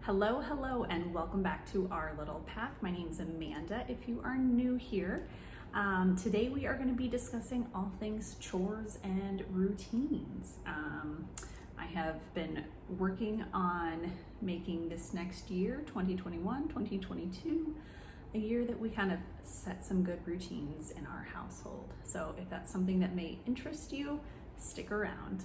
Hello, hello, and welcome back to our little path. My name is Amanda. If you are new here, today we are going to be discussing all things chores and routines. I have been working on making this next year, 2021, 2022, a year that we kind of set some good routines in our household. So if that's something that may interest you, stick around.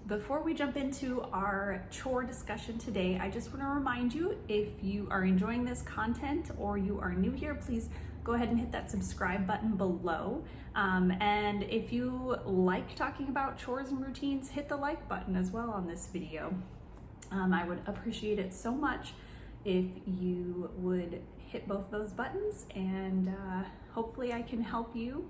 Before we jump into our chore discussion today, I just want to remind you, if you are enjoying this content or you are new here, please go ahead and hit that subscribe button below. And if you like talking about chores and routines, hit the like button as well on this video. I would appreciate it so much if you would hit both those buttons, and hopefully I can help you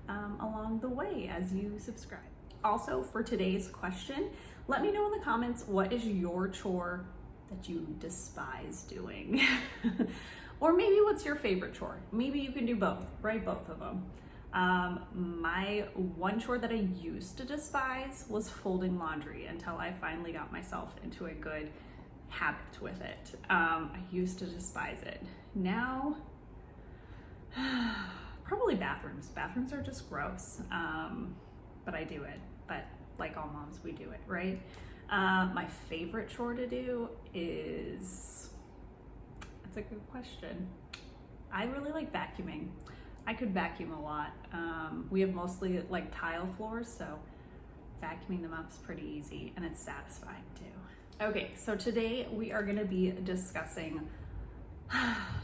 along the way as you subscribe. Also, for today's question, let me know in the comments, what is your chore that you despise doing? Or maybe what's your favorite chore? Maybe you can do both, right? Both of them. My one chore that I used to despise was folding laundry until I finally got myself into a good habit with it. I used to despise it. Now, probably bathrooms. Bathrooms are just gross, but I do it. But like all moms, we do it, right? My favorite chore to do is, that's a good question. I really like vacuuming. I could vacuum a lot. We have mostly like tile floors, so vacuuming them up is pretty easy and it's satisfying too. Okay, so today we are gonna be discussing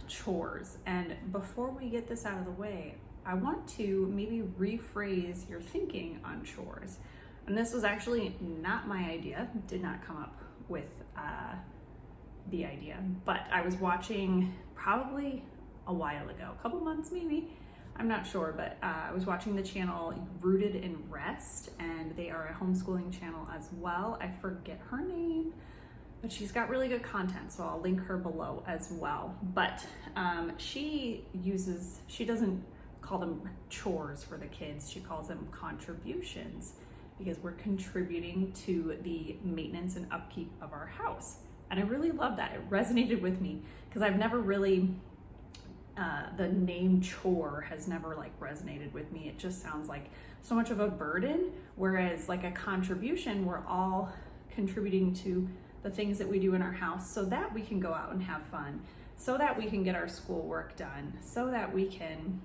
chores. And before we get this out of the way, I want to maybe rephrase your thinking on chores. And this was actually not my idea, did not come up with the idea, but I was watching probably a while ago, a couple months maybe, I'm not sure, but I was watching the channel Rooted in Rest, and they are a homeschooling channel as well. I forget her name, but she's got really good content, so I'll link her below as well. But she doesn't call them chores for the kids, she calls them contributions, because we're contributing to the maintenance and upkeep of our house. And I really love that. It resonated with me because I've never really, the name chore has never like resonated with me. It just sounds like so much of a burden, whereas like a contribution, we're all contributing to the things that we do in our house so that we can go out and have fun, so that we can get our schoolwork done, so that we can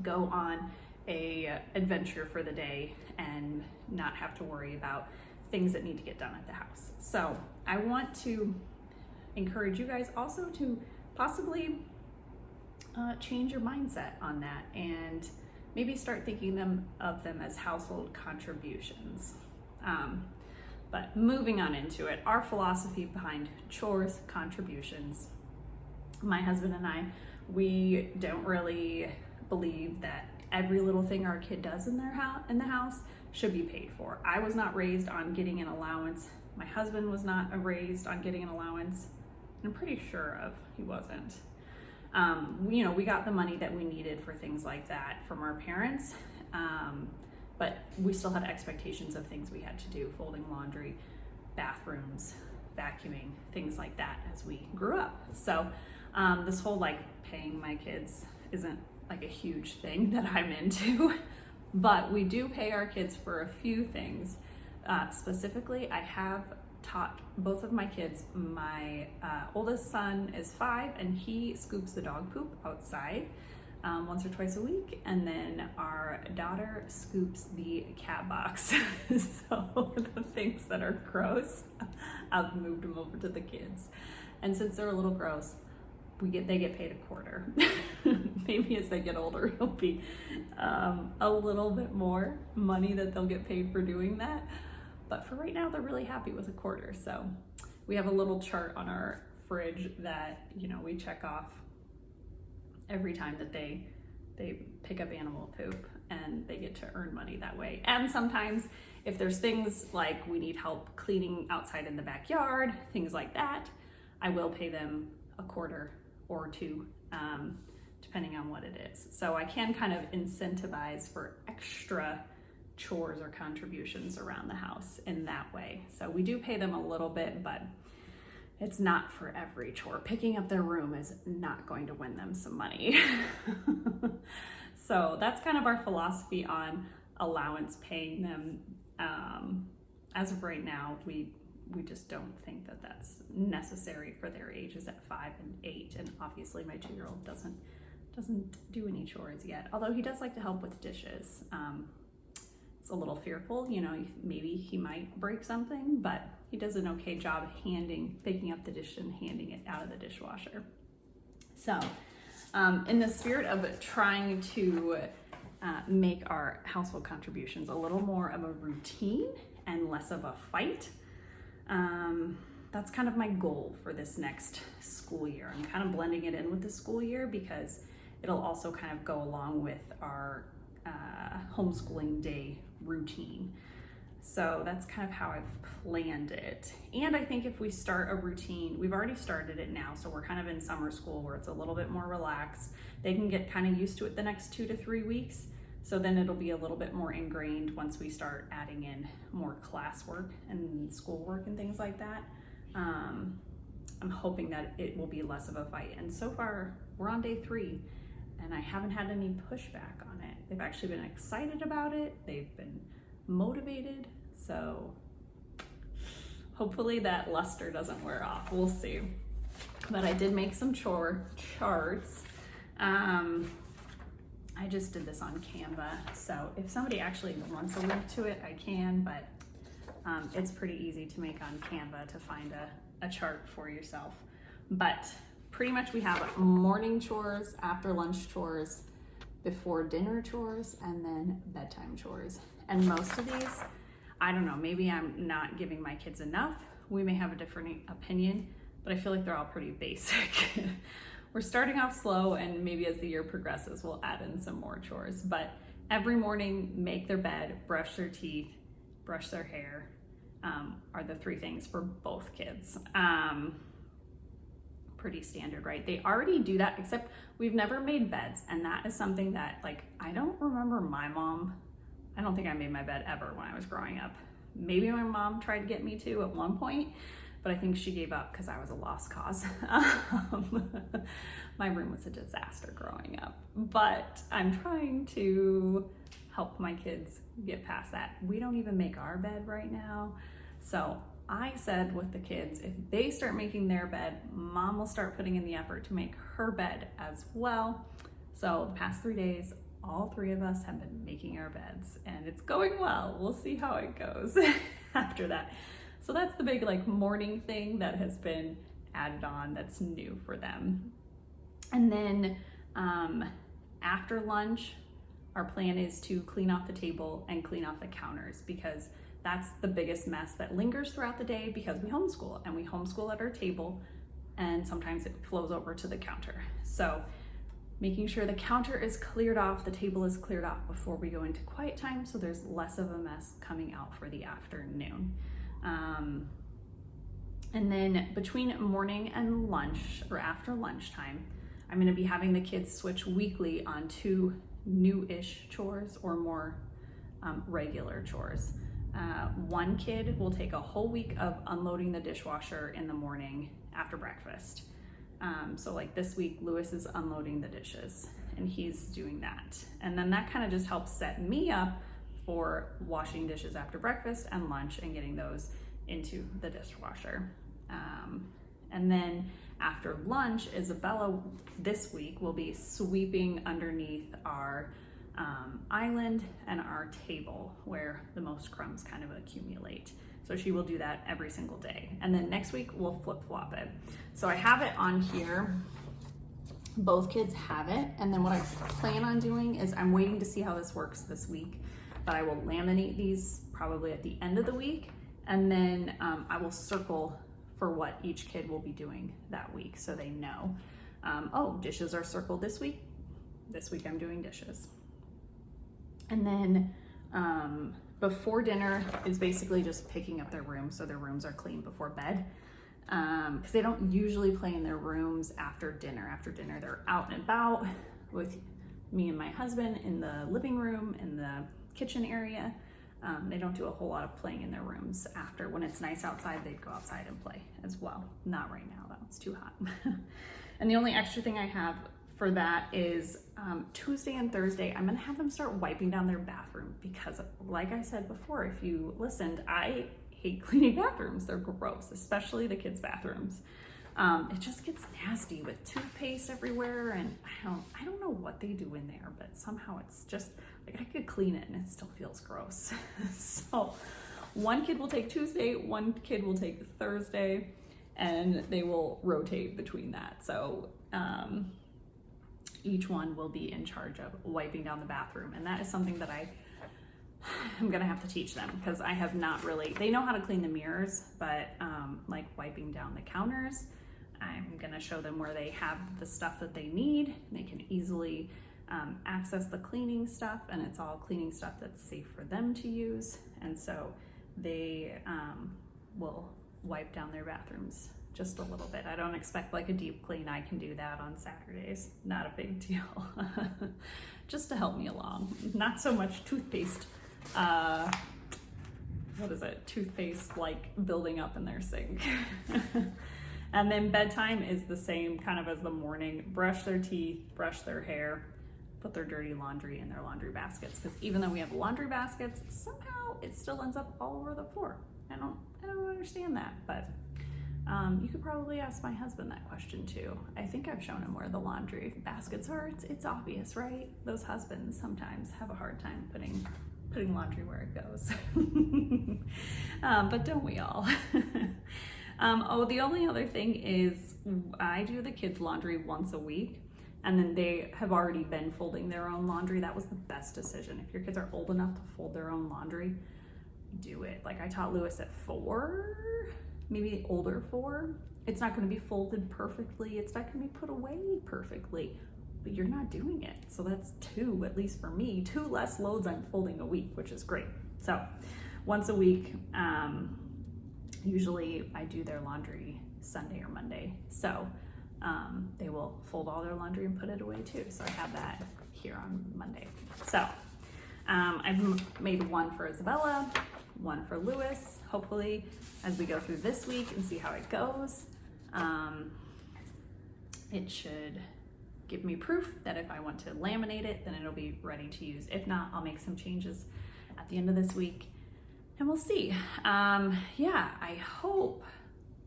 go on a adventure for the day and not have to worry about things that need to get done at the house. So I want to encourage you guys also to possibly change your mindset on that and maybe start thinking of them as household contributions. But moving on into it, our philosophy behind chores, contributions. My husband and I, we don't really believe that every little thing our kid does in the house should be paid for. I was not raised on getting an allowance. My husband was not raised on getting an allowance. I'm pretty sure he wasn't. We got the money that we needed for things like that from our parents, but we still had expectations of things we had to do, folding laundry, bathrooms, vacuuming, things like that as we grew up. So this whole like paying my kids isn't like a huge thing that I'm into, but we do pay our kids for a few things. Specifically, I have taught both of my kids. My oldest son is 5 and he scoops the dog poop outside once or twice a week, and then our daughter scoops the cat box. So the things that are gross, I've moved them over to the kids, and since they're a little gross, they get paid a quarter. Maybe as they get older, it'll be a little bit more money that they'll get paid for doing that. But for right now, they're really happy with a quarter. So we have a little chart on our fridge that, we check off every time that they pick up animal poop, and they get to earn money that way. And sometimes if there's things like we need help cleaning outside in the backyard, things like that, I will pay them a quarter or two, depending on what it is. So I can kind of incentivize for extra chores or contributions around the house in that way. So we do pay them a little bit, but it's not for every chore. Picking up their room is not going to win them some money. So that's kind of our philosophy on allowance paying them. As of right now, we just don't think that that's necessary for their ages at 5 and 8. And obviously my 2-year-old doesn't do any chores yet, although he does like to help with dishes. It's a little fearful, you know, maybe he might break something, but he does an okay job picking up the dish and handing it out of the dishwasher. So in the spirit of trying to make our household contributions a little more of a routine and less of a fight, that's kind of my goal for this next school year. I'm kind of blending it in with the school year because it'll also kind of go along with our homeschooling day routine. So that's kind of how I've planned it. And I think if we start a routine, we've already started it now, so we're kind of in summer school where it's a little bit more relaxed. They can get kind of used to it the next 2 to 3 weeks. So then it'll be a little bit more ingrained once we start adding in more classwork and schoolwork and things like that. I'm hoping that it will be less of a fight. And so far, we're on day 3, and I haven't had any pushback on it. They've actually been excited about it. They've been motivated. So hopefully that luster doesn't wear off. We'll see. But I did make some chore charts. I just did this on Canva. So if somebody actually wants a link to it, I can, but it's pretty easy to make on Canva to find a chart for yourself. But pretty much we have morning chores, after lunch chores, before dinner chores, and then bedtime chores. And most of these, I don't know, maybe I'm not giving my kids enough. We may have a different opinion, but I feel like they're all pretty basic. We're starting off slow, and maybe as the year progresses, we'll add in some more chores. But every morning, make their bed, brush their teeth, brush their hair, are the 3 things for both kids. Pretty standard, right? They already do that, except we've never made beds. And that is something that, like, I don't remember my mom. I don't think I made my bed ever when I was growing up. Maybe my mom tried to get me to at one point, but I think she gave up because I was a lost cause. My room was a disaster growing up, but I'm trying to help my kids get past that. We don't even make our bed right now. So I said with the kids, if they start making their bed, mom will start putting in the effort to make her bed as well. So the past 3 days, all 3 of us have been making our beds, and it's going well. We'll see how it goes after that. So that's the big like morning thing that has been added on that's new for them. And then after lunch, our plan is to clean off the table and clean off the counters, because that's the biggest mess that lingers throughout the day, because we homeschool and we homeschool at our table, and sometimes it flows over to the counter. So making sure the counter is cleared off, the table is cleared off before we go into quiet time, so there's less of a mess coming out for the afternoon. And then between morning and lunch, or after lunchtime, I'm gonna be having the kids switch weekly on 2 new-ish chores or more regular chores. One kid will take a whole week of unloading the dishwasher in the morning after breakfast. So like this week, Lewis is unloading the dishes and he's doing that. And then that kind of just helps set me up for washing dishes after breakfast and lunch and getting those into the dishwasher. And then after lunch, Isabella this week will be sweeping underneath our island and our table where the most crumbs kind of accumulate. So she will do that every single day. And then next week we'll flip-flop it. So I have it on here. Both kids have it. And then what I plan on doing is I'm waiting to see how this works this week, but I will laminate these probably at the end of the week. And then I will circle for what each kid will be doing that week, so they know, oh, dishes are circled this week. This week I'm doing dishes. And then before dinner is basically just picking up their rooms, so their rooms are clean before bed. Because they don't usually play in their rooms after dinner. After dinner, they're out and about with me and my husband in the living room, in the kitchen area. They don't do a whole lot of playing in their rooms after. When it's nice outside, they'd go outside and play as well. Not right now though, it's too hot. And the only extra thing I have for that is Tuesday and Thursday, I'm gonna have them start wiping down their bathroom because, like I said before, if you listened, I hate cleaning bathrooms. They're gross, especially the kids' bathrooms. It just gets nasty with toothpaste everywhere, and I don't know what they do in there, but somehow it's just like I could clean it and it still feels gross. So one kid will take Tuesday, one kid will take Thursday, and they will rotate between that. So each one will be in charge of wiping down the bathroom, and that is something that I'm gonna have to teach them because I have not really, they know how to clean the mirrors, but like wiping down the counters, I'm gonna show them where they have the stuff that they need. They can easily access the cleaning stuff, and it's all cleaning stuff that's safe for them to use. And so they will wipe down their bathrooms just a little bit. I don't expect like a deep clean. I can do that on Saturdays. Not a big deal. Just to help me along. Not so much toothpaste. What is it? Toothpaste like building up in their sink. And then bedtime is the same kind of as the morning. Brush their teeth, brush their hair, put their dirty laundry in their laundry baskets. Because even though we have laundry baskets, somehow it still ends up all over the floor. I don't understand that, but you could probably ask my husband that question too. I think I've shown him where the laundry baskets are. It's obvious, right? Those husbands sometimes have a hard time putting laundry where it goes. But don't we all? The only other thing is I do the kids' laundry once a week, and then they have already been folding their own laundry. That was the best decision. If your kids are old enough to fold their own laundry, do it. Like I taught Lewis at 4, maybe older 4. It's not going to be folded perfectly. It's not going to be put away perfectly, but you're not doing it. So that's 2, at least for me, 2 less loads I'm folding a week, which is great. So once a week, usually I do their laundry Sunday or Monday. So they will fold all their laundry and put it away too. So I have that here on Monday. So I've made one for Isabella, one for Lewis, hopefully as we go through this week and see how it goes. It should give me proof that if I want to laminate it, then it'll be ready to use. If not, I'll make some changes at the end of this week and we'll see. Yeah, I hope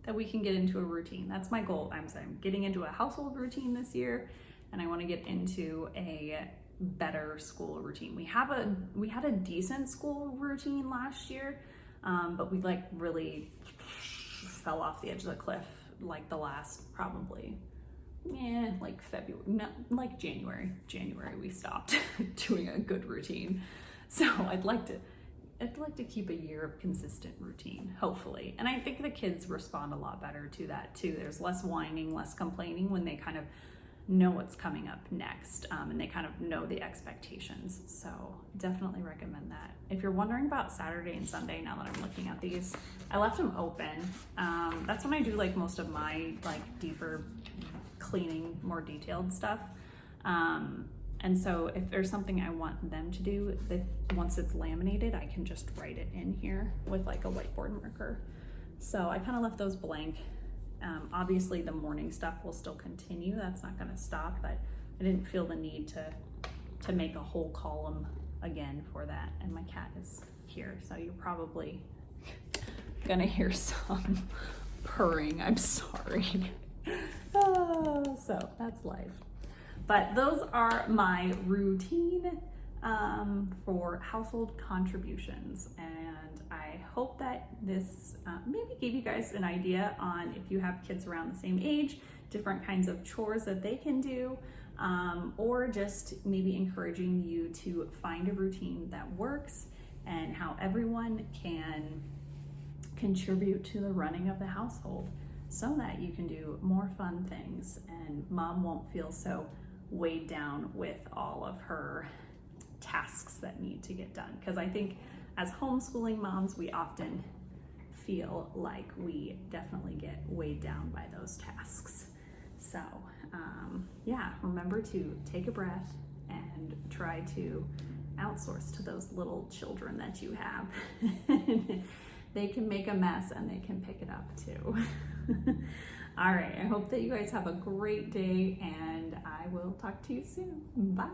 that we can get into a routine. That's my goal. I'm getting into a household routine this year, and I want to get into a better school routine. We had a decent school routine last year, but we like really fell off the edge of the cliff like the last probably like February, no, like January we stopped doing a good routine. So I'd like to keep a year of consistent routine, hopefully. And I think the kids respond a lot better to that too. There's less whining, less complaining when they kind of know what's coming up next, and they kind of know the expectations. So definitely recommend that. If you're wondering about Saturday and Sunday, now that I'm looking at these, I left them open. That's when I do like most of my like deeper cleaning, more detailed stuff. And so if there's something I want them to do, that once it's laminated, I can just write it in here with like a whiteboard marker. So I kind of left those blank. Obviously the morning stuff will still continue. That's not gonna stop, but I didn't feel the need to make a whole column again for that. And my cat is here, so you're probably gonna hear some purring. I'm sorry. So that's life. But those are my routine for household contributions, and I hope that this maybe gave you guys an idea on if you have kids around the same age, different kinds of chores that they can do, or just maybe encouraging you to find a routine that works and how everyone can contribute to the running of the household so that you can do more fun things and mom won't feel so weighed down with all of her tasks that need to get done. Because I think as homeschooling moms, we often feel like we definitely get weighed down by those tasks. So yeah, remember to take a breath and try to outsource to those little children that you have. They can make a mess and they can pick it up too. All right, I hope that you guys have a great day, and I will talk to you soon. Bye.